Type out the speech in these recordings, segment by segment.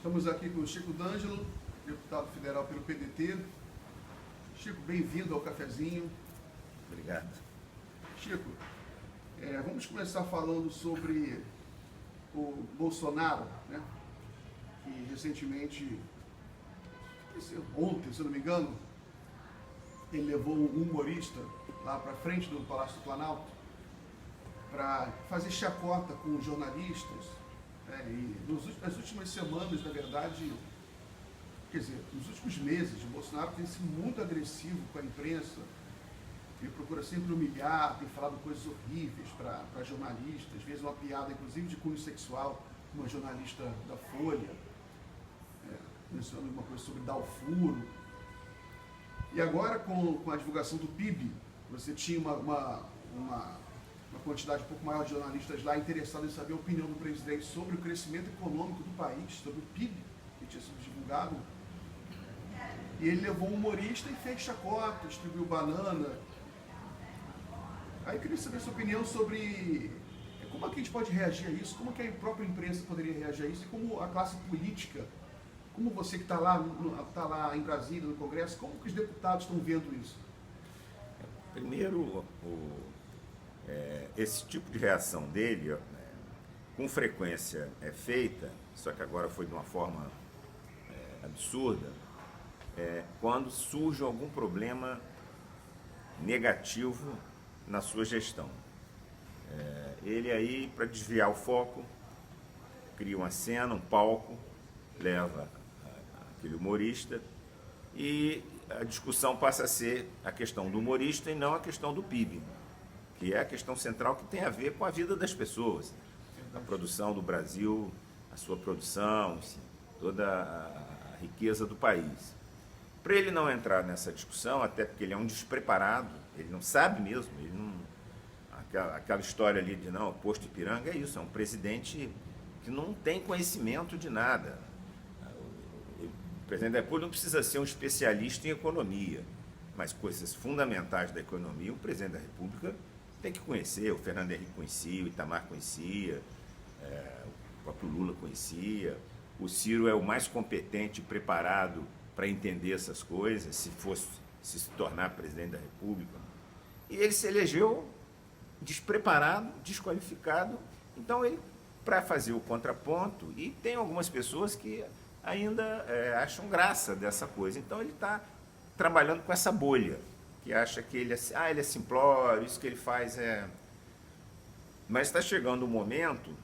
Estamos aqui com o Chico D'Angelo, deputado federal pelo PDT. Chico, bem-vindo ao cafezinho. Obrigado. Chico, vamos começar falando sobre o Bolsonaro, né? Que recentemente, ontem, se eu não me engano, ele levou um humorista lá para frente do Palácio do Planalto para fazer chacota com jornalistas. E nas últimas semanas, na verdade, quer dizer, nos últimos meses, o Bolsonaro tem sido muito agressivo com a imprensa. Ele procura sempre humilhar, tem falado coisas horríveis para jornalistas, às vezes uma piada, inclusive, de cunho sexual, uma jornalista da Folha, mencionando uma coisa sobre dar o furo. E agora, com a divulgação do PIB, você tinha uma quantidade um pouco maior de jornalistas lá interessados em saber a opinião do presidente sobre o crescimento econômico do país, sobre o PIB que tinha sido divulgado. E ele levou um humorista e fez chacota, distribuiu banana. Aí eu queria saber a sua opinião sobre como é que a gente pode reagir a isso, como que a própria imprensa poderia reagir a isso e como a classe política, como você que está lá em Brasília, no Congresso, como que os deputados estão vendo isso? Primeiro, esse tipo de reação dele, com frequência é feita, só que agora foi de uma forma absurda, quando surge algum problema negativo na sua gestão. Ele aí, para desviar o foco, cria uma cena, um palco, leva aquele humorista e a discussão passa a ser a questão do humorista e não a questão do PIB, que é a questão central que tem a ver com a vida das pessoas, a produção do Brasil, a sua produção, toda a riqueza do país. Para ele não entrar nessa discussão, até porque ele é um despreparado, ele não sabe mesmo, ele não, aquela história ali de não, posto Ipiranga é isso, é um presidente que não tem conhecimento de nada. O presidente da República não precisa ser um especialista em economia, mas coisas fundamentais da economia, o presidente da República tem que conhecer. O Fernando Henrique conhecia, o Itamar conhecia, o próprio Lula conhecia. O Ciro é o mais competente e preparado para entender essas coisas, se tornar presidente da República. E ele se elegeu despreparado, desqualificado. Então, ele, para fazer o contraponto, e tem algumas pessoas que ainda acham graça dessa coisa. Então, ele está trabalhando com essa bolha, que acha que ele é simplório, isso que ele faz é... Mas está chegando um momento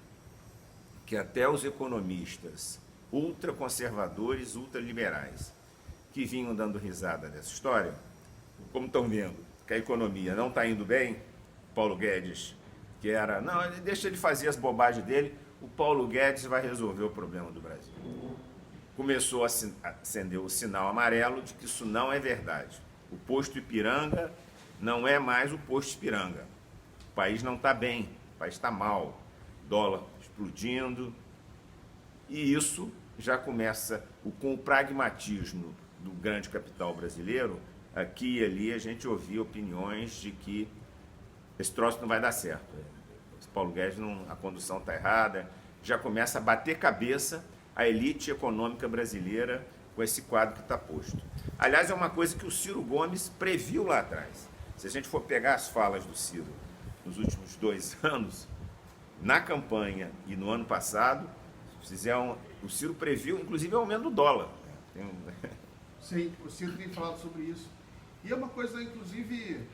que até os economistas ultraconservadores, ultraliberais, que vinham dando risada dessa história, como estão vendo que a economia não está indo bem, Paulo Guedes, que era, não, deixa ele fazer as bobagens dele, o Paulo Guedes vai resolver o problema do Brasil. Começou a acender o sinal amarelo de que isso não é verdade. O posto Ipiranga não é mais o posto Ipiranga. O país não está bem, o país está mal, dólar explodindo. E isso já começa com o pragmatismo do grande capital brasileiro. Aqui e ali a gente ouvia opiniões de que esse troço não vai dar certo. O Paulo Guedes, a condução está errada. Já começa a bater cabeça a elite econômica brasileira com esse quadro que está posto. Aliás, é uma coisa que o Ciro Gomes previu lá atrás. Se a gente for pegar as falas do Ciro nos últimos 2 anos, na campanha e no ano passado, o Ciro previu, inclusive, o aumento do dólar. Sim, o Ciro tem falado sobre isso. E é uma coisa, inclusive,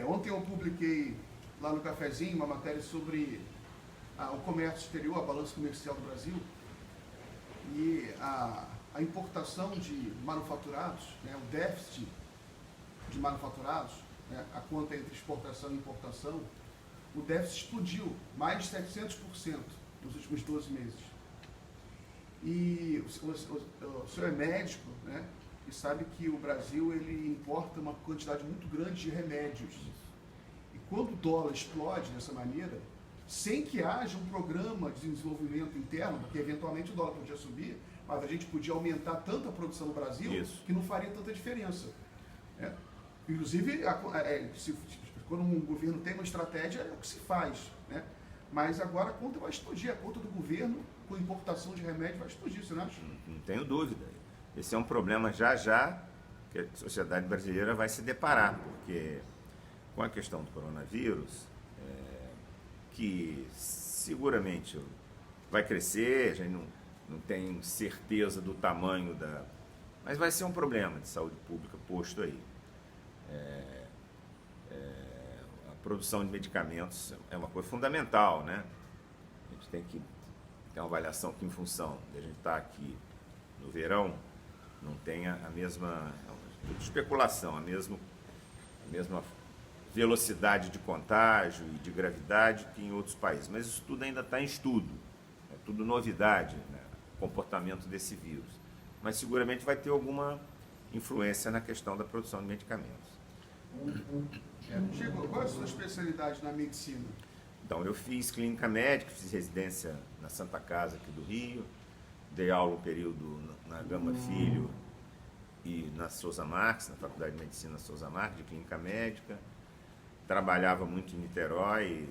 ontem eu publiquei lá no cafezinho uma matéria sobre o comércio exterior, a balança comercial do Brasil, e a importação de manufaturados, o déficit de manufaturados, a conta entre exportação e importação, o déficit explodiu, mais de 700% nos últimos 12 meses. E o senhor é médico, e sabe que o Brasil ele importa uma quantidade muito grande de remédios. E quando o dólar explode dessa maneira, sem que haja um programa de desenvolvimento interno, porque eventualmente o dólar podia subir, mas a gente podia aumentar tanto a produção no Brasil que não faria tanta diferença. Inclusive, quando um governo tem uma estratégia, é o que se faz. Mas agora a conta vai explodir, a conta do governo com importação de remédio vai explodir, você não acha? Não tenho dúvida. Esse é um problema já que a sociedade brasileira vai se deparar, porque com a questão do coronavírus, que seguramente vai crescer, a gente não tem certeza do tamanho da... Mas vai ser um problema de saúde pública posto aí. A produção de medicamentos é uma coisa fundamental, né? A gente tem que ter uma avaliação que, em função de a gente estar aqui no verão, não tenha a mesma especulação, a mesma velocidade de contágio e de gravidade que em outros países. Mas isso tudo ainda está em estudo, é tudo novidade, né? O comportamento desse vírus. Mas seguramente vai ter alguma influência na questão da produção de medicamentos. Chico, qual é a sua especialidade na medicina? Então, eu fiz clínica médica, fiz residência na Santa Casa aqui do Rio, dei aula um período na Gama Filho e na Souza Marques, na Faculdade de Medicina Souza Marques, de clínica médica. Trabalhava muito em Niterói,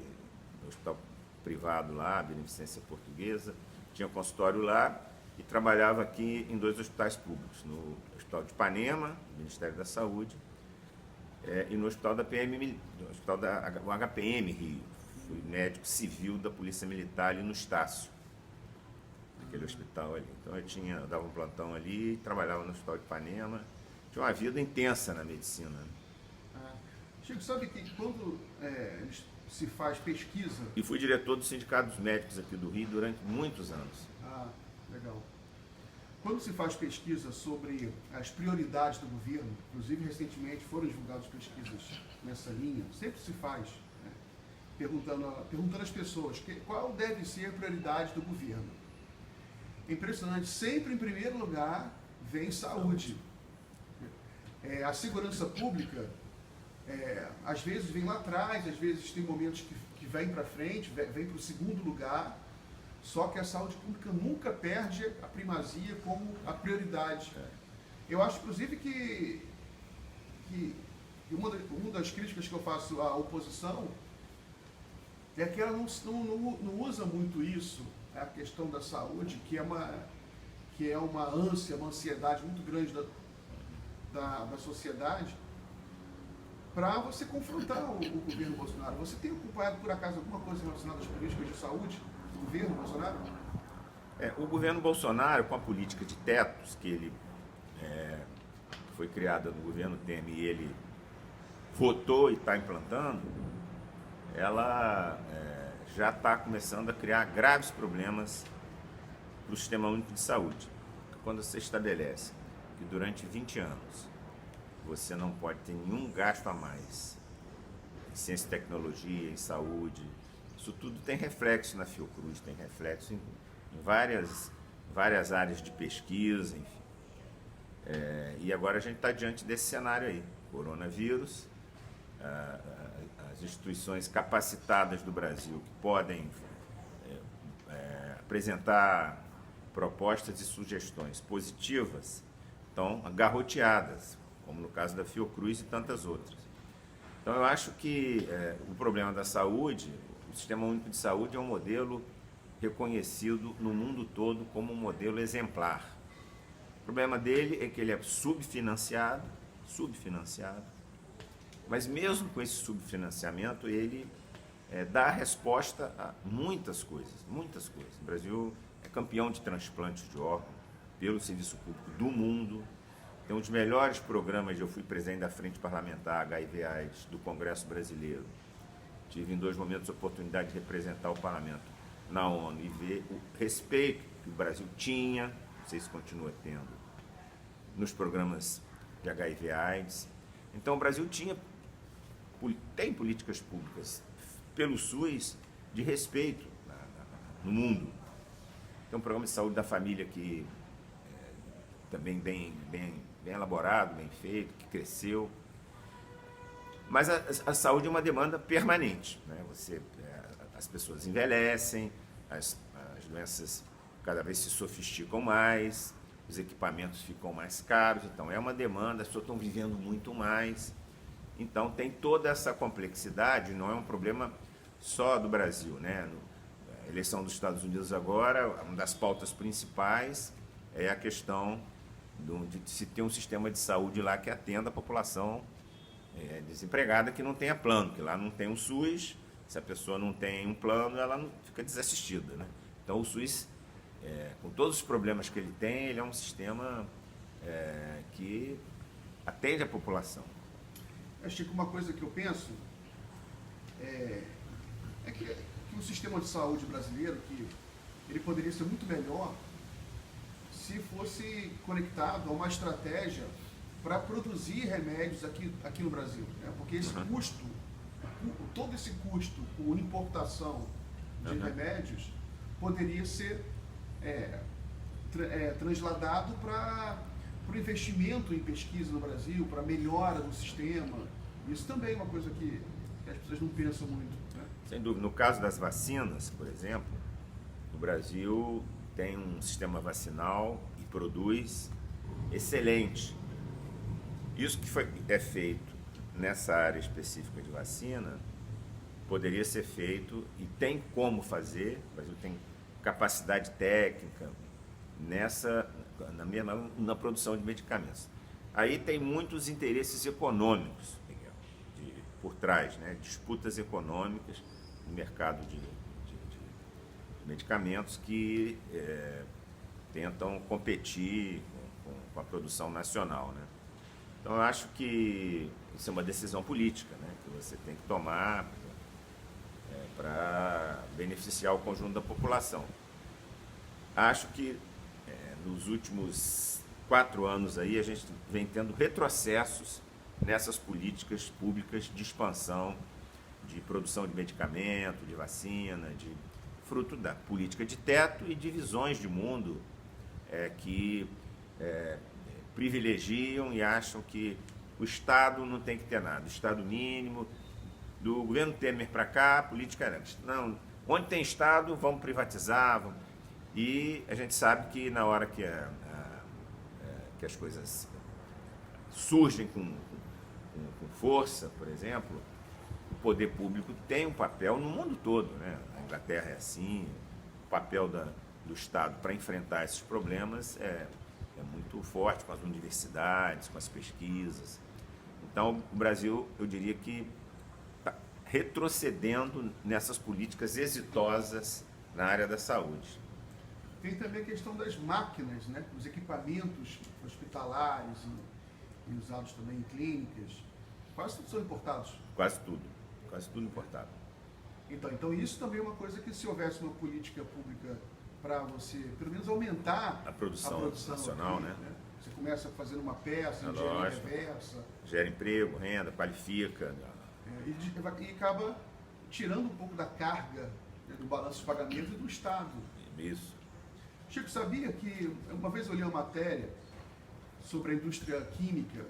no hospital privado lá, Beneficência Portuguesa, tinha consultório lá e trabalhava aqui em 2 hospitais públicos, no Hospital de Ipanema, do Ministério da Saúde, e no Hospital da PM, no Hospital o HPM Rio. Fui médico civil da Polícia Militar ali no Estácio, naquele hospital ali. Então eu dava um plantão ali, trabalhava no Hospital de Ipanema, tinha uma vida intensa na medicina. Chico, sabe que quando se faz pesquisa... E fui diretor do Sindicato dos Médicos aqui do Rio durante muitos anos. Ah, legal. Quando se faz pesquisa sobre as prioridades do governo, inclusive recentemente foram divulgadas pesquisas nessa linha, sempre se faz, né, perguntando às pessoas qual deve ser a prioridade do governo. É impressionante, sempre em primeiro lugar vem saúde. A segurança pública, às vezes vem lá atrás, às vezes tem momentos que vem para frente, vem para o segundo lugar. Só que a saúde pública nunca perde a primazia como a prioridade. Eu acho, inclusive, que uma das críticas que eu faço à oposição é que ela não usa muito isso, a questão da saúde, que é uma ânsia, uma ansiedade muito grande da sociedade, para você confrontar o governo Bolsonaro. Você tem acompanhado, por acaso, alguma coisa relacionada às políticas de saúde do governo Bolsonaro? O governo Bolsonaro, com a política de tetos que ele foi criada no governo Temer e ele votou e está implantando, ela já está começando a criar graves problemas para o Sistema Único de Saúde. Quando você estabelece que durante 20 anos você não pode ter nenhum gasto a mais em ciência e tecnologia, em saúde, isso tudo tem reflexo na Fiocruz, tem reflexo em várias áreas de pesquisa, enfim. E agora a gente está diante desse cenário aí, coronavírus, as instituições capacitadas do Brasil que podem apresentar propostas e sugestões positivas estão garroteadas, como no caso da Fiocruz e tantas outras. Então eu acho que o problema da saúde, o Sistema Único de Saúde é um modelo reconhecido no mundo todo como um modelo exemplar. O problema dele é que ele é subfinanciado, mas mesmo com esse subfinanciamento ele dá resposta a muitas coisas. O Brasil é campeão de transplantes de órgãos pelo serviço público do mundo, tem um dos melhores programas. Eu fui presidente da Frente Parlamentar HIV/AIDS do Congresso Brasileiro. Tive em 2 momentos a oportunidade de representar o parlamento na ONU e ver o respeito que o Brasil tinha, não sei se continua tendo, nos programas de HIV/AIDS. Então o Brasil tem políticas públicas pelo SUS de respeito no mundo. Tem um programa de saúde da família que também bem elaborado, bem feito, que cresceu. Mas a saúde é uma demanda permanente, né? As pessoas envelhecem, as doenças cada vez se sofisticam mais, os equipamentos ficam mais caros, então é uma demanda, as pessoas estão vivendo muito mais. Então tem toda essa complexidade, não é um problema só do Brasil, né? A eleição dos Estados Unidos agora, uma das pautas principais é a questão de se ter um sistema de saúde lá que atenda a população desempregada que não tenha plano, que lá não tem um SUS, se a pessoa não tem um plano, ela não fica desassistida, né? Então o SUS, com todos os problemas que ele tem, ele é um sistema que atende a população. Chico, uma coisa que eu penso é que o sistema de saúde brasileiro, que ele poderia ser muito melhor se fosse conectado a uma estratégia para produzir remédios aqui no Brasil, né? Porque esse custo, todo esse custo com importação de remédios poderia ser transladado para o investimento em pesquisa no Brasil, para a melhora do sistema. Isso também é uma coisa que as pessoas não pensam muito, né? Sem dúvida. No caso das vacinas, por exemplo, o Brasil tem um sistema vacinal e produz excelente. Isso que é feito nessa área específica de vacina poderia ser feito e tem como fazer. O Brasil tem capacidade técnica na produção de medicamentos. Aí tem muitos interesses econômicos, Miguel, por trás, né? Disputas econômicas no mercado de medicamentos que tentam competir com a produção nacional, né? Então eu acho que isso é uma decisão política, né? Que você tem que tomar para beneficiar o conjunto da população. Acho que nos últimos 4 anos aí a gente vem tendo retrocessos nessas políticas públicas de expansão, de produção de medicamento, de vacina, fruto da política de teto e de visões de mundo que privilegiam e acham que o Estado não tem que ter nada, o Estado mínimo. Do governo Temer para cá, a política era, não, onde tem Estado, vamos privatizar, E a gente sabe que na hora que as coisas surgem com força, por exemplo, o poder público tem um papel no mundo todo, né? A Inglaterra é assim, o papel do Estado para enfrentar esses problemas é muito forte com as universidades, com as pesquisas. Então, o Brasil, eu diria que está retrocedendo nessas políticas exitosas na área da saúde. Tem também a questão das máquinas, né? Os equipamentos hospitalares e usados também em clínicas. Quase tudo são importados. Quase tudo importado. Então isso também é uma coisa que, se houvesse uma política pública para você, pelo menos, aumentar a produção nacional, aqui, né? Você começa fazendo uma peça, engenharia reversa. Gera emprego, renda, qualifica. E acaba tirando um pouco da carga, né, do balanço de pagamento e do Estado. Isso. Chico, sabia que uma vez eu li uma matéria sobre a indústria química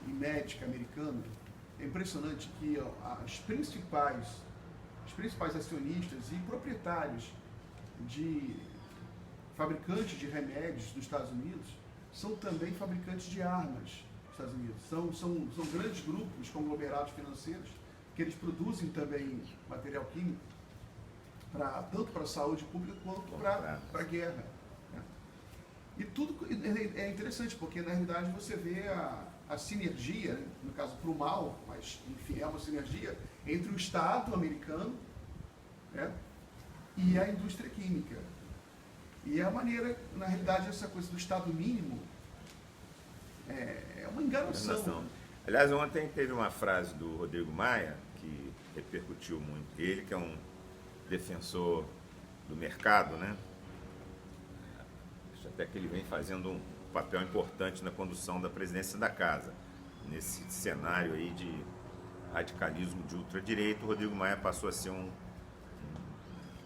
e médica americana? É impressionante que os principais acionistas e proprietários de fabricantes de remédios dos Estados Unidos são também fabricantes de armas dos Estados Unidos. São grandes grupos, conglomerados financeiros, que eles produzem também material químico, tanto para a saúde pública quanto para a guerra. Né? E tudo é interessante, porque na realidade você vê a sinergia, né? No caso para o mal, mas enfim, é uma sinergia entre o Estado americano, né? E a indústria química. E a maneira, na realidade, essa coisa do Estado mínimo é uma enganação. Aliás, ontem teve uma frase do Rodrigo Maia que repercutiu muito. Ele, que é um defensor do mercado, né? Acho até que ele vem fazendo um papel importante na condução da presidência da casa. Nesse cenário aí de radicalismo de ultradireita, o Rodrigo Maia passou a ser um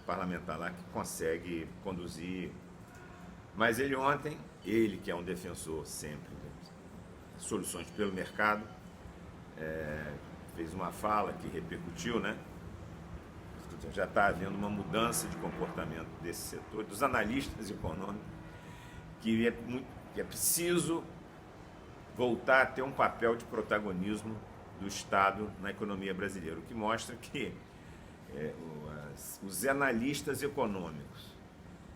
parlamentar lá que consegue conduzir. Mas ele ontem, que é um defensor sempre de soluções pelo mercado, fez uma fala que repercutiu, né? Já está havendo uma mudança de comportamento desse setor, dos analistas econômicos, que é preciso voltar a ter um papel de protagonismo do Estado na economia brasileira, o que mostra que os analistas econômicos,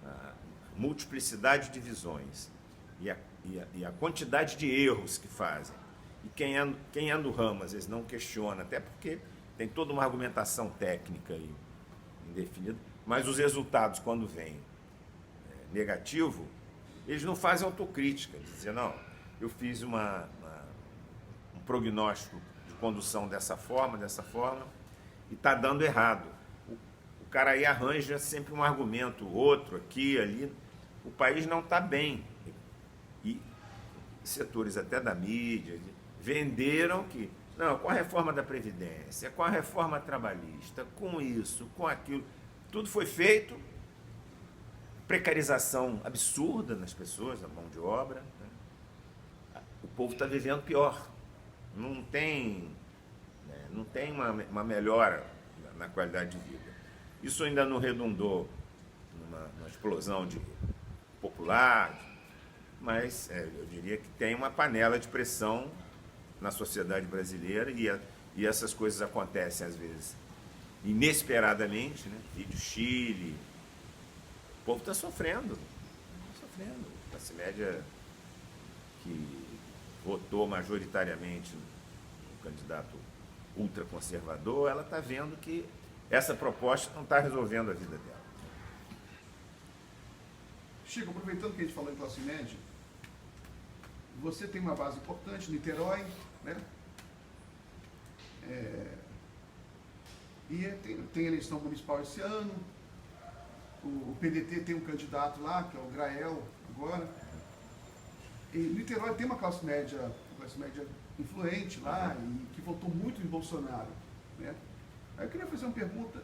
a multiplicidade de visões e a quantidade de erros que fazem. E quem é do ramo, às vezes, não questiona, até porque tem toda uma argumentação técnica aí indefinida, mas os resultados, quando vêm negativo, eles não fazem autocrítica, dizem, não, eu fiz um prognóstico de condução dessa forma, e está dando errado. O cara aí arranja sempre um argumento, outro, aqui, ali. O país não está bem. E setores até da mídia venderam que, não, com a reforma da Previdência, com a reforma trabalhista, com isso, com aquilo, tudo foi feito, precarização absurda nas pessoas, na mão de obra, né? O povo está vivendo pior. Não tem uma melhora na qualidade de vida. Isso ainda não redundou numa explosão popular, mas eu diria que tem uma panela de pressão na sociedade brasileira e essas coisas acontecem às vezes inesperadamente, né? Vídeo Chile, o povo está sofrendo. A classe média que votou majoritariamente no candidato ultraconservador, ela está vendo que essa proposta não está resolvendo a vida dela. Chico, aproveitando que a gente falou em classe média, você tem uma base importante, Niterói, né? E tem eleição municipal esse ano. O PDT tem um candidato lá, que é o Grael, agora. E Niterói tem uma classe média influente lá e que votou muito em Bolsonaro, né? Aí eu queria fazer uma pergunta.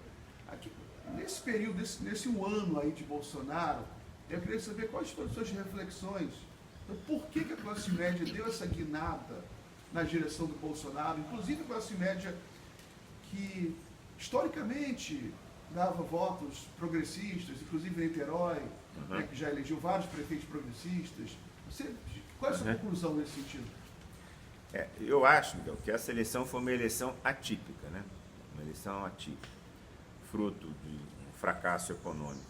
Aqui, nesse período, nesse um ano aí de Bolsonaro, eu queria saber quais foram as suas reflexões. Então, por que a classe média deu essa guinada na direção do Bolsonaro? Inclusive a classe média que, historicamente, dava votos progressistas, inclusive em Niterói, né, que já elegeu vários prefeitos progressistas. Qual é a sua conclusão nesse sentido? Eu acho, Miguel, que essa eleição foi uma eleição atípica, né? Uma eleição atípica, fruto de um fracasso econômico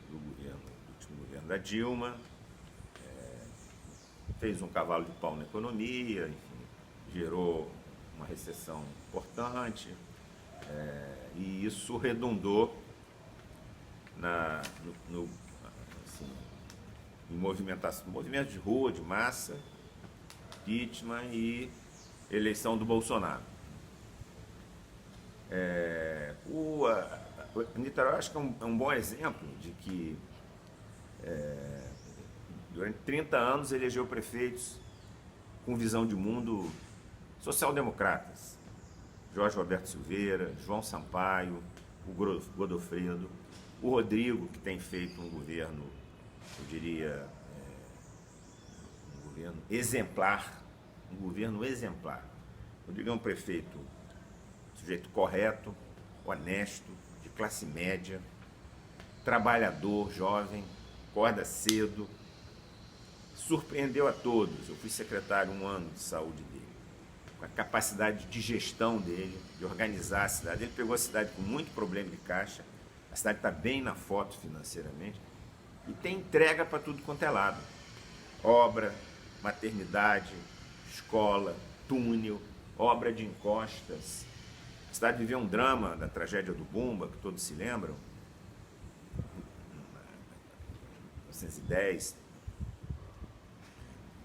do último governo da Dilma, fez um cavalo de pau na economia, enfim, gerou uma recessão importante, e isso redundou em movimento de rua, de massa, vítima e eleição do Bolsonaro. O Niterói, acho que é um bom exemplo de que durante 30 anos elegeu prefeitos com visão de mundo social-democratas. Jorge Roberto Silveira, João Sampaio, o Godofredo, o Rodrigo, que tem feito um governo, eu diria, um governo exemplar. O Rodrigo é um prefeito, sujeito correto, honesto, de classe média, trabalhador, jovem, acorda cedo, surpreendeu a todos. Eu fui secretário 1 ano de saúde dele, com a capacidade de gestão dele, de organizar a cidade. Ele pegou a cidade com muito problema de caixa, a cidade está bem na foto financeiramente, e tem entrega para tudo quanto é lado. Obra, maternidade, escola, túnel, obra de encostas. A cidade viveu um drama da tragédia do Bumba, que todos se lembram, 1910,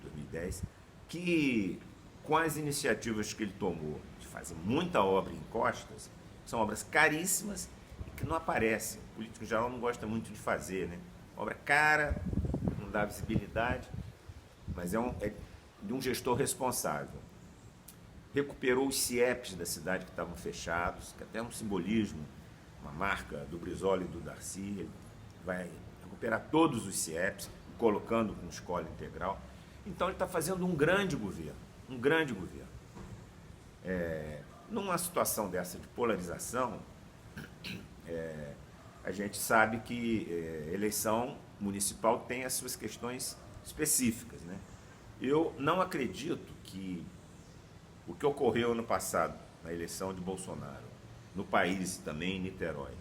2010, que com as iniciativas que ele tomou de fazer muita obra em encostas, são obras caríssimas e que não aparecem. O político em geral não gosta muito de fazer, né? Obra cara, não dá visibilidade, mas é de um gestor responsável. Recuperou os CIEPs da cidade que estavam fechados, que até é um simbolismo, uma marca do Brizola e do Darcy. Ele vai recuperar todos os CIEPs, colocando com escola integral. Então ele está fazendo um grande governo. Numa situação dessa de polarização, a gente sabe que eleição municipal tem as suas questões específicas, né? Eu não acredito que o que ocorreu no passado, na eleição de Bolsonaro, no país e também em Niterói,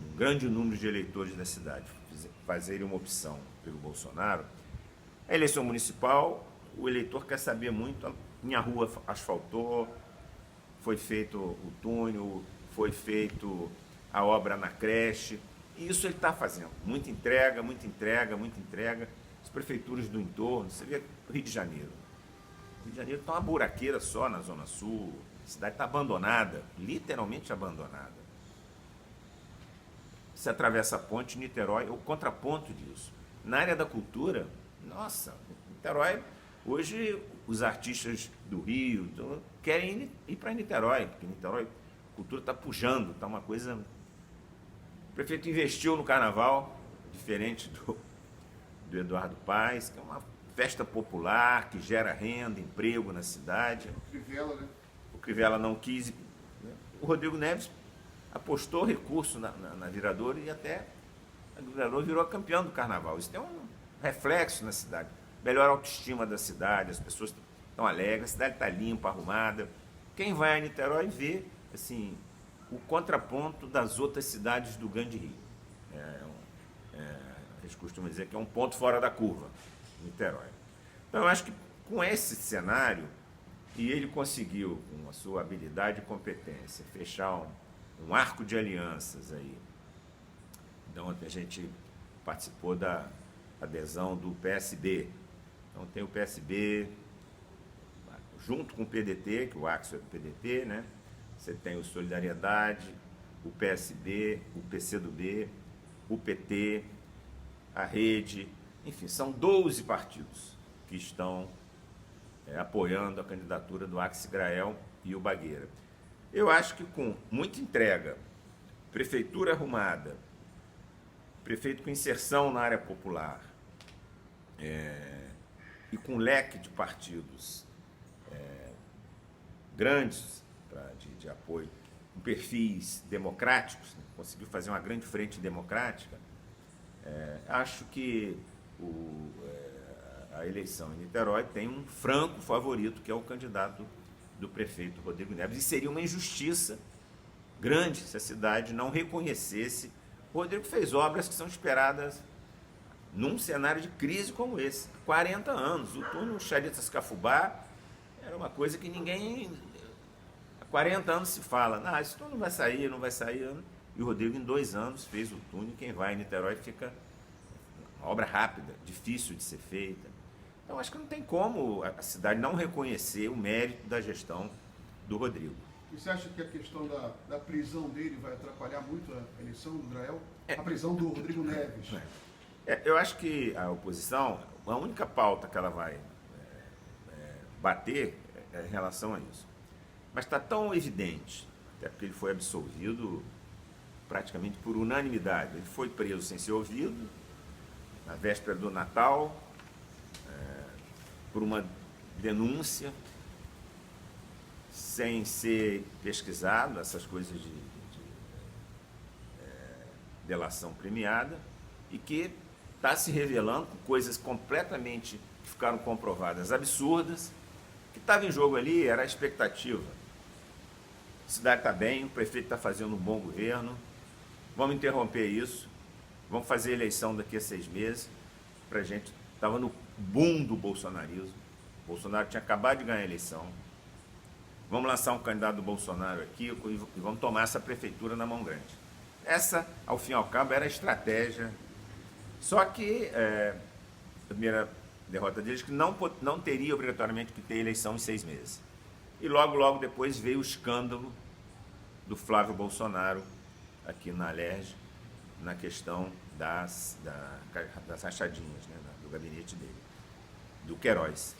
um grande número de eleitores da cidade fazerem uma opção pelo Bolsonaro, a eleição municipal, o eleitor quer saber muito, minha rua asfaltou, foi feito o túnel, foi feito a obra na creche, e isso ele está fazendo. Muita entrega, muita entrega, muita entrega. As prefeituras do entorno, você vê o Rio de Janeiro. O Rio de Janeiro está uma buraqueira só na Zona Sul, a cidade está abandonada, literalmente abandonada. Você atravessa a ponte, Niterói é o contraponto disso. Na área da cultura, nossa, Niterói, hoje os artistas do Rio querem ir para Niterói, porque Niterói, a cultura está pujando, está uma coisa... O prefeito investiu no carnaval, diferente do Eduardo Paes, que é uma festa popular, que gera renda, emprego na cidade. O Crivella, né? O Crivella não quis. O Rodrigo Neves apostou recurso na Viradouro e até a Viradouro virou campeão do carnaval. Isso tem um reflexo na cidade. Melhor autoestima da cidade, as pessoas estão alegres, a cidade está limpa, arrumada. Quem vai a Niterói vê assim, o contraponto das outras cidades do Grande Rio. Eles costumam dizer que é um ponto fora da curva, Niterói. Então, eu acho que com esse cenário, e ele conseguiu, com a sua habilidade e competência, fechar um arco de alianças aí. Então, a gente participou da adesão do PSB. Então, tem o PSB, junto com o PDT, que o Axel é do PDT, né? Você tem o Solidariedade, o PSB, o PCdoB, o PT, a Rede, enfim, são 12 partidos que estão apoiando a candidatura do Axel Grael e o Bagueira. Eu acho que com muita entrega, prefeitura arrumada, prefeito com inserção na área popular, e com leque de partidos grandes de apoio, com perfis democráticos, né? Conseguiu fazer uma grande frente democrática, acho que a eleição em Niterói tem um franco favorito, que é o candidato do prefeito Rodrigo Neves, e seria uma injustiça grande se a cidade não reconhecesse. O Rodrigo fez obras que são esperadas num cenário de crise como esse. 40 anos, o túnel Charito-Cafubá era uma coisa que ninguém... Há 40 anos se fala, esse túnel não vai sair, não vai sair. E o Rodrigo, em 2 anos, fez o túnel, e quem vai em Niterói fica uma obra rápida, difícil de ser feita. Então, acho que não tem como a cidade não reconhecer o mérito da gestão do Rodrigo. E você acha que a questão da prisão dele vai atrapalhar muito a eleição do Grael? A prisão do Rodrigo Neves? Eu acho que a oposição, a única pauta que ela vai bater é em relação a isso. Mas está tão evidente, até porque ele foi absolvido praticamente por unanimidade. Ele foi preso sem ser ouvido, na véspera do Natal, por uma denúncia, sem ser pesquisado, essas coisas de delação premiada, e que está se revelando com coisas completamente que ficaram comprovadas, absurdas. O que estava em jogo ali era a expectativa. A cidade está bem, o prefeito está fazendo um bom governo, vamos interromper isso, vamos fazer eleição daqui a 6 meses, para a gente... Estava no boom do bolsonarismo, o Bolsonaro tinha acabado de ganhar a eleição, vamos lançar um candidato do Bolsonaro aqui e vamos tomar essa prefeitura na mão grande. Essa, ao fim e ao cabo, era a estratégia. Só que a primeira derrota deles que não teria obrigatoriamente que ter eleição em 6 meses. E logo depois veio o escândalo do Flávio Bolsonaro aqui na Alerj, na questão das rachadinhas, né, do gabinete dele, do Queiroz.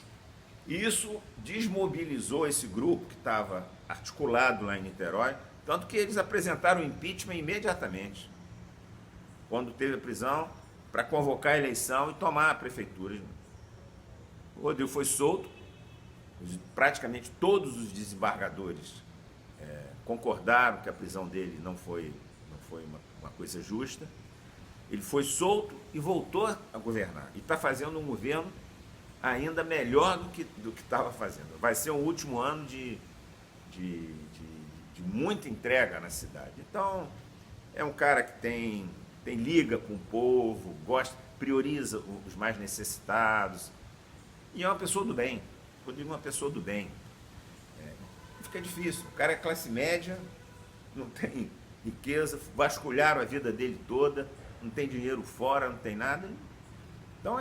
E isso desmobilizou esse grupo que estava articulado lá em Niterói, tanto que eles apresentaram o impeachment imediatamente, quando teve a prisão, para convocar a eleição e tomar a prefeitura. O Rodrigo foi solto, praticamente todos os desembargadores concordaram que a prisão dele não foi uma coisa justa. Ele foi solto e voltou a governar. E está fazendo um governo ainda melhor do que estava fazendo. Vai ser o último ano de de muita entrega na cidade. Então, é um cara que tem liga com o povo, prioriza os mais necessitados, e é uma pessoa do bem. Quando digo uma pessoa do bem, fica difícil. O cara é classe média, não tem riqueza, vasculharam a vida dele toda, não tem dinheiro fora, não tem nada. Então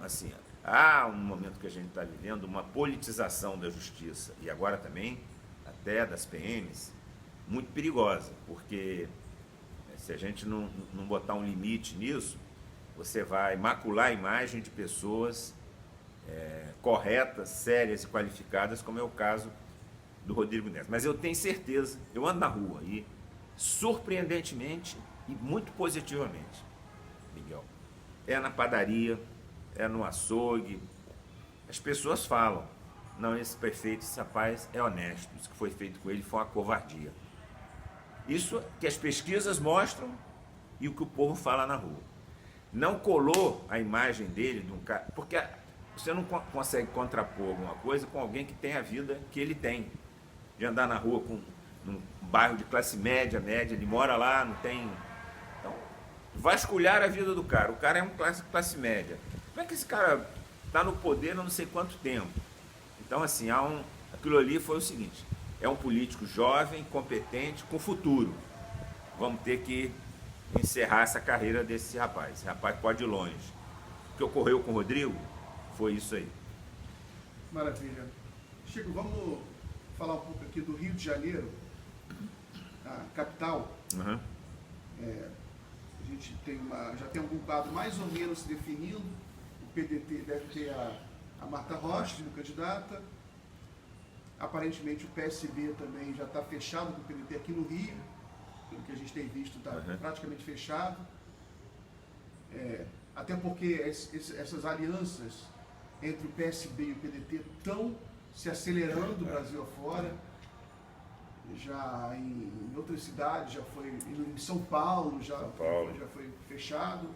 assim, há um momento que a gente está vivendo uma politização da justiça, e agora também até das PMs, muito perigosa, porque se a gente não botar um limite nisso, você vai macular a imagem de pessoas corretas, sérias e qualificadas, como é o caso do Rodrigo Neto. Mas eu tenho certeza, eu ando na rua e, surpreendentemente e muito positivamente, Miguel, é na padaria, é no açougue, as pessoas falam, não, esse prefeito, esse rapaz é honesto, isso que foi feito com ele foi uma covardia. Isso que as pesquisas mostram e o que o povo fala na rua. Não colou a imagem dele de um cara, porque você não consegue contrapor alguma coisa com alguém que tem a vida que ele tem, de andar na rua num bairro de classe média, ele mora lá, não tem... Então, vasculhar a vida do cara, o cara é um classe média. Como é que esse cara está no poder há não sei quanto tempo? Então, assim, aquilo ali foi o seguinte, é um político jovem, competente, com futuro. Vamos ter que encerrar essa carreira desse rapaz. Esse rapaz pode ir longe. O que ocorreu com o Rodrigo foi isso aí. Maravilha. Chico, vamos falar um pouco aqui do Rio de Janeiro, a capital. Uhum. A gente já tem algum quadro mais ou menos se definindo. O PDT deve ter a Marta Rocha como candidata. Aparentemente o PSB também já está fechado com o PDT aqui no Rio. Pelo que a gente tem visto, está praticamente fechado. Até porque essas alianças entre o PSB e o PDT estão se acelerando do Brasil afora. Já em outras cidades, já foi em São Paulo, já foi fechado.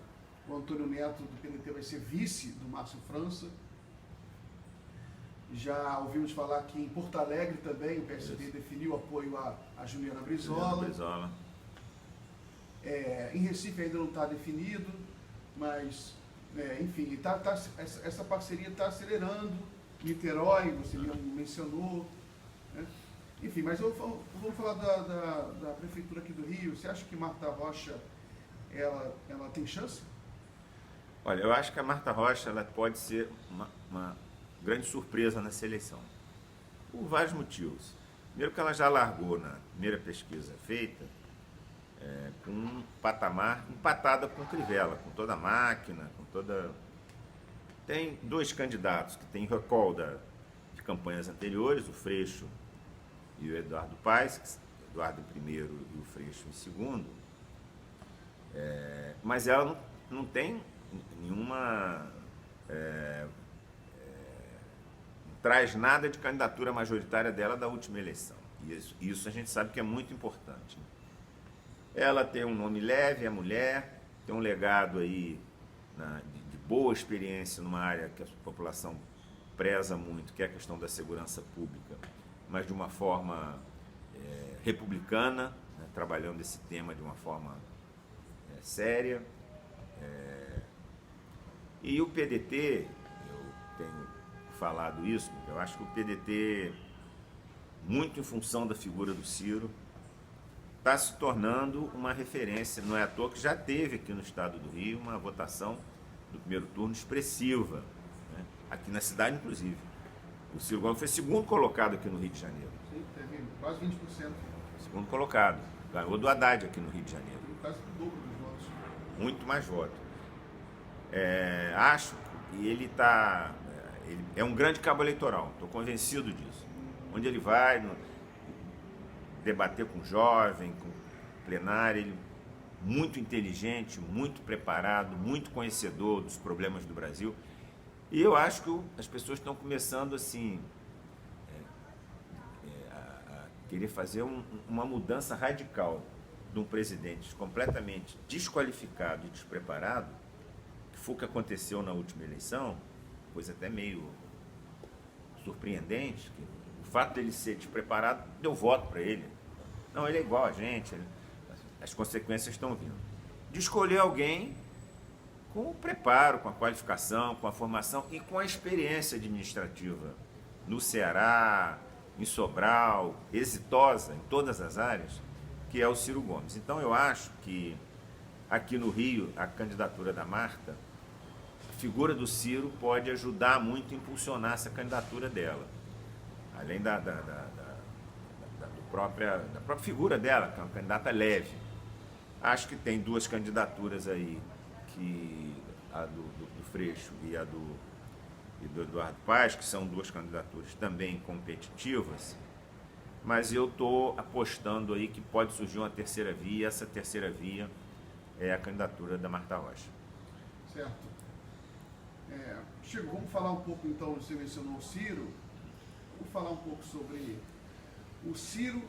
O Antônio Neto do PDT vai ser vice do Márcio França. Já ouvimos falar que em Porto Alegre também o PSB definiu apoio a Juliana Brizola. Em Recife ainda não está definido, mas, enfim, essa parceria está acelerando. Niterói, você mencionou. Né? Enfim, mas vamos falar da Prefeitura aqui do Rio. Você acha que Marta Rocha ela tem chance? Olha, eu acho que a Marta Rocha ela pode ser uma grande surpresa nessa eleição, por vários motivos. Primeiro que ela já largou na primeira pesquisa feita com um patamar empatada com o Crivella, com toda a máquina, com toda... Tem dois candidatos que têm recall de campanhas anteriores, o Freixo e o Eduardo Paes, Eduardo em primeiro e o Freixo em segundo, mas ela não tem nenhuma... traz nada de candidatura majoritária dela da última eleição. E isso a gente sabe que é muito importante. Ela tem um nome leve, é mulher, tem um legado aí de boa experiência numa área que a população preza muito, que é a questão da segurança pública, mas de uma forma republicana, né, trabalhando esse tema de uma forma séria. E o PDT, eu tenho falado isso, eu acho que o PDT, muito em função da figura do Ciro, está se tornando uma referência. Não é à toa que já teve aqui no estado do Rio uma votação do primeiro turno expressiva, né? Aqui na cidade, inclusive. O Ciro Gomes foi segundo colocado aqui no Rio de Janeiro. Sim, teve quase 20%. Segundo colocado. Ganhou do Haddad aqui no Rio de Janeiro. Quase o dobro dos votos. Muito mais votos. Acho que ele é um grande cabo eleitoral, estou convencido disso. Onde ele vai debater com jovem, com plenário, ele muito inteligente, muito preparado, muito conhecedor dos problemas do Brasil. E eu acho que as pessoas estão começando assim a querer fazer uma mudança radical de um presidente completamente desqualificado e despreparado, que foi o que aconteceu na última eleição, coisa até meio surpreendente, que o fato dele ser despreparado deu voto para ele. Não, ele é igual a gente, as consequências estão vindo. De escolher alguém com o preparo, com a qualificação, com a formação e com a experiência administrativa no Ceará, em Sobral, exitosa em todas as áreas, que é o Ciro Gomes. Então eu acho que aqui no Rio, a candidatura da Marta, a figura do Ciro pode ajudar muito a impulsionar essa candidatura dela. Além da própria figura dela, que é uma candidata leve. Acho que tem duas candidaturas aí, a do Freixo e a do Eduardo Paes, que são duas candidaturas também competitivas, mas eu estou apostando aí que pode surgir uma terceira via, e essa terceira via é a candidatura da Marta Rocha. Certo. Chico, vamos falar um pouco então, você mencionou o Ciro, vamos falar um pouco sobre o Ciro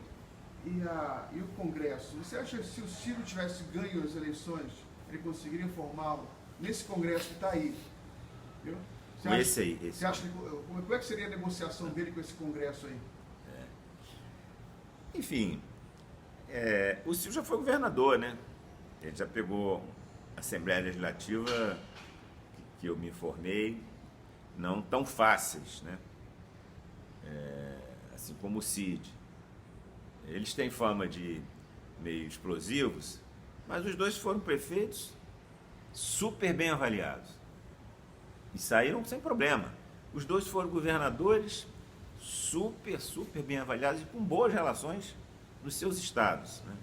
e o Congresso. Você acha que se o Ciro tivesse ganho as eleições, ele conseguiria formar nesse Congresso que está aí? Viu? Você acha como é que seria a negociação dele com esse Congresso aí? Enfim, o Ciro já foi governador, né? Ele já pegou a Assembleia Legislativa que eu me formei, não tão fáceis, né? Assim como o Cid. Eles têm fama de meio explosivos, mas os dois foram prefeitos super bem avaliados e saíram sem problema. Os dois foram governadores super bem avaliados e com boas relações nos seus estados, né?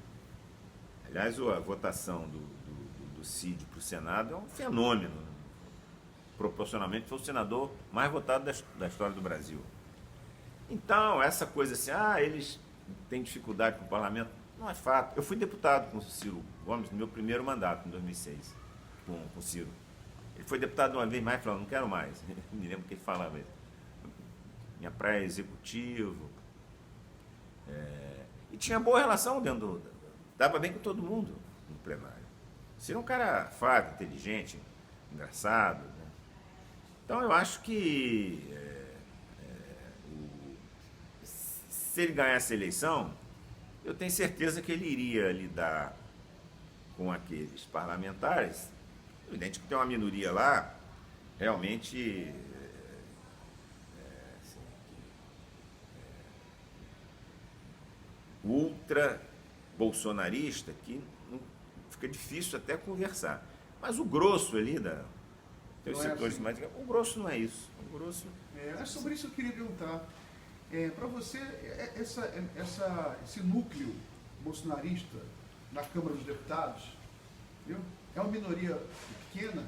Aliás, a votação do Cid para o Senado é um fenômeno. Proporcionalmente, foi o senador mais votado da história do Brasil. Então, essa coisa assim, eles têm dificuldade com o parlamento, não é fato. Eu fui deputado com o Ciro Gomes no meu primeiro mandato, em 2006, com o Ciro. Ele foi deputado uma vez mais e falou, não quero mais. Me lembro que ele falava isso. Minha praia é executivo. E tinha boa relação dentro dava bem com todo mundo no plenário. O Ciro é um cara fácil, inteligente, engraçado, né? Então eu acho que se ele ganhasse a eleição, eu tenho certeza que ele iria lidar com aqueles parlamentares. Evidente que tem uma minoria lá, realmente ultra bolsonarista, que fica difícil até conversar. Mas o grosso ali tem os setores mais. O grosso não é isso. O grosso. Sobre isso eu queria perguntar. Para você, esse núcleo bolsonarista na Câmara dos Deputados, viu? É uma minoria pequena?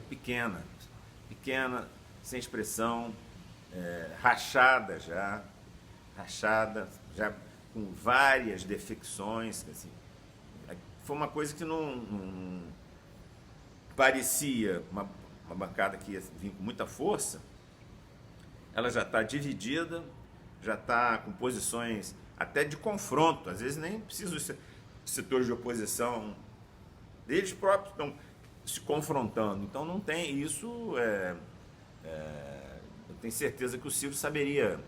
Pequena, sem expressão, rachada já com várias defecções. Assim, foi uma coisa que não parecia uma bancada que ia vir com muita força. Ela já está dividida, já está com posições até de confronto. Às vezes nem precisa os setores de oposição, eles próprios estão se confrontando. Então não tem isso. Eu tenho certeza que o Ciro saberia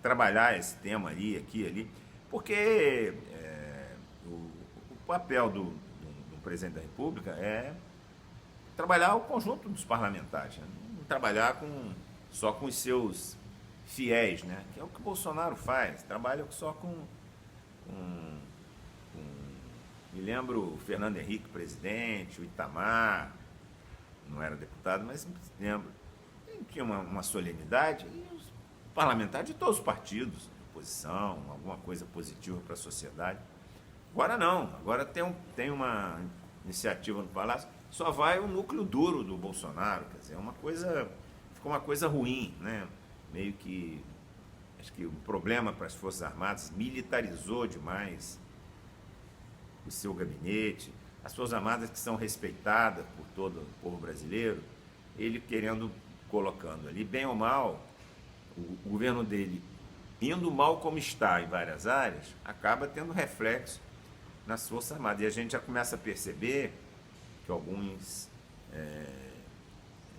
trabalhar esse tema ali, porque o papel do presidente da República é trabalhar o conjunto dos parlamentares, né? Não trabalhar só com os seus fiéis, né? Que é o que o Bolsonaro faz, trabalha só com me lembro o Fernando Henrique, presidente, o Itamar, não era deputado, mas me lembro, tinha uma solenidade, e os parlamentares de todos os partidos, oposição, alguma coisa positiva para a sociedade. Agora não, agora tem uma iniciativa no Palácio, só vai o núcleo duro do Bolsonaro, quer dizer, ficou uma coisa ruim, né? Meio que, acho que o problema para as Forças Armadas militarizou demais o seu gabinete, as Forças Armadas que são respeitadas por todo o povo brasileiro, ele colocando ali, bem ou mal, o governo dele, indo mal como está em várias áreas, acaba tendo reflexo nas Forças Armadas. E a gente já começa a perceber que alguns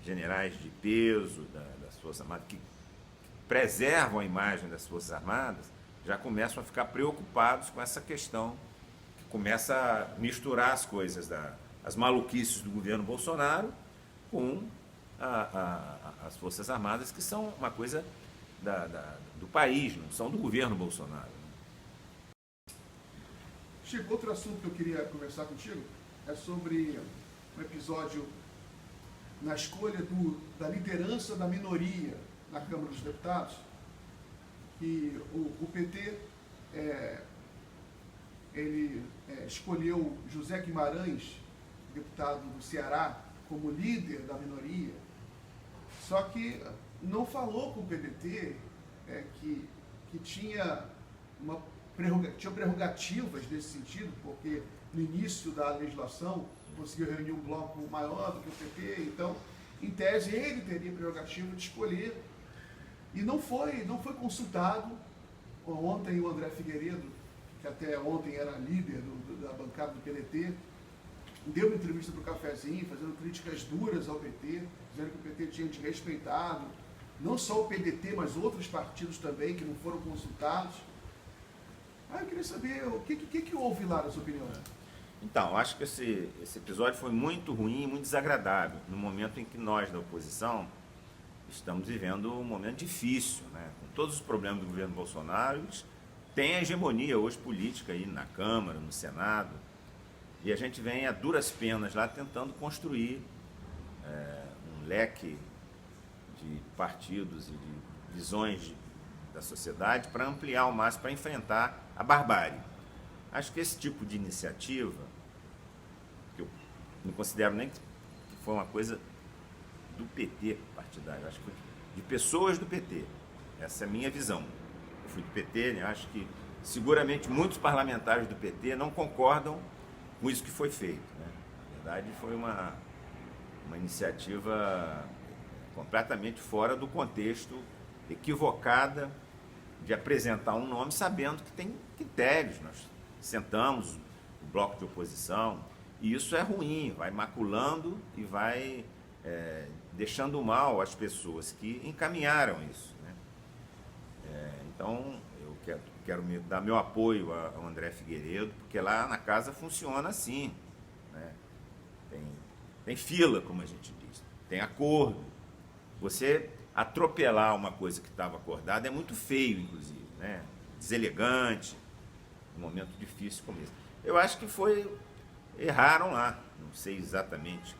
generais de peso das Forças Armadas, que preservam a imagem das Forças Armadas já começam a ficar preocupados com essa questão, que começa a misturar as coisas, as maluquices do governo Bolsonaro com as Forças Armadas, que são uma coisa do país, não são do governo Bolsonaro. Chico, outro assunto que eu queria conversar contigo é sobre um episódio na escolha da liderança da minoria na Câmara dos Deputados, que o PT escolheu José Guimarães, deputado do Ceará, como líder da minoria, só que não falou com o PDT que tinha prerrogativas nesse sentido, porque no início da legislação conseguiu reunir um bloco maior do que o PT, então, em tese, ele teria prerrogativa de escolher. E não foi consultado. Ontem o André Figueiredo, que até ontem era líder da bancada do PDT, deu uma entrevista para o Cafezinho, fazendo críticas duras ao PT, dizendo que o PT tinha desrespeitado, não só o PDT, mas outros partidos também que não foram consultados. Eu queria saber o que houve lá, na sua opinião. Então, acho que esse episódio foi muito ruim e muito desagradável, no momento em que nós, da oposição, estamos vivendo um momento difícil, né? Com todos os problemas do governo Bolsonaro, eles têm a hegemonia hoje política aí na Câmara, no Senado, e a gente vem a duras penas lá tentando construir um leque de partidos e de visões da sociedade para ampliar ao máximo, para enfrentar a barbárie. Acho que esse tipo de iniciativa, que eu não considero nem que foi uma coisa do PT partidário, acho que foi de pessoas do PT. Essa é a minha visão. Eu fui do PT, né? Acho que seguramente muitos parlamentares do PT não concordam com isso que foi feito, né? Na verdade, foi uma iniciativa completamente fora do contexto, equivocada, de apresentar um nome sabendo que tem critérios. Nós sentamos o bloco de oposição, e isso é ruim, vai maculando e vai deixando mal as pessoas que encaminharam isso, né? Então, eu quero dar meu apoio ao André Figueiredo, porque lá na casa funciona assim, né? Tem fila, como a gente diz, tem acordo. Você atropelar uma coisa que estava acordada é muito feio, inclusive, né? Deselegante, um momento difícil como esse. Eu acho que erraram lá, não sei exatamente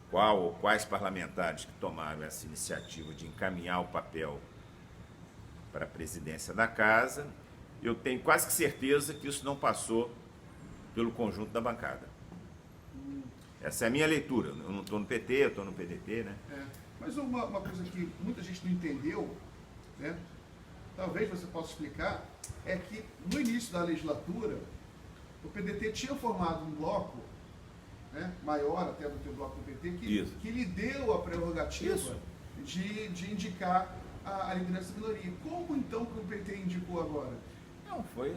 qual ou quais parlamentares que tomaram essa iniciativa de encaminhar o papel para a presidência da casa. Eu tenho quase que certeza que isso não passou pelo conjunto da bancada. Essa é a minha leitura. Eu não estou no PT, eu estou no PDT, né? Mas uma coisa que muita gente não entendeu, né? Talvez você possa explicar, é que no início da legislatura, o PDT tinha formado um bloco, né, maior até do que o bloco do PT, que lhe deu a prerrogativa de indicar a liderança da minoria. Como então que o PT indicou agora? Não, foi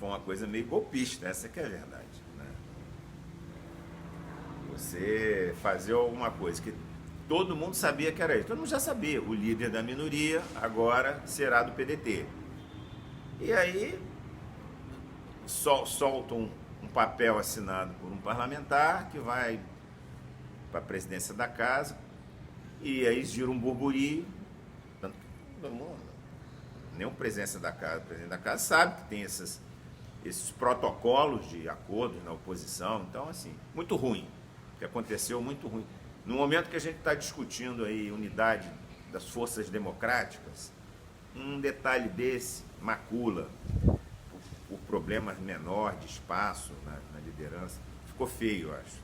uma coisa meio golpista, essa que é a verdade, né? Você fazer alguma coisa que todo mundo sabia que era isso, todo mundo já sabia, o líder da minoria agora será do PDT. E aí soltam um papel assinado por um parlamentar que vai para a presidência da casa, e aí gira um burburinho, tanto que nem o presidente da casa sabe que tem esses protocolos de acordos na oposição. Então, assim, muito ruim, o que aconteceu, muito ruim. No momento que a gente está discutindo aí unidade das forças democráticas, um detalhe desse macula por problemas menores de espaço na liderança. Ficou feio, eu acho.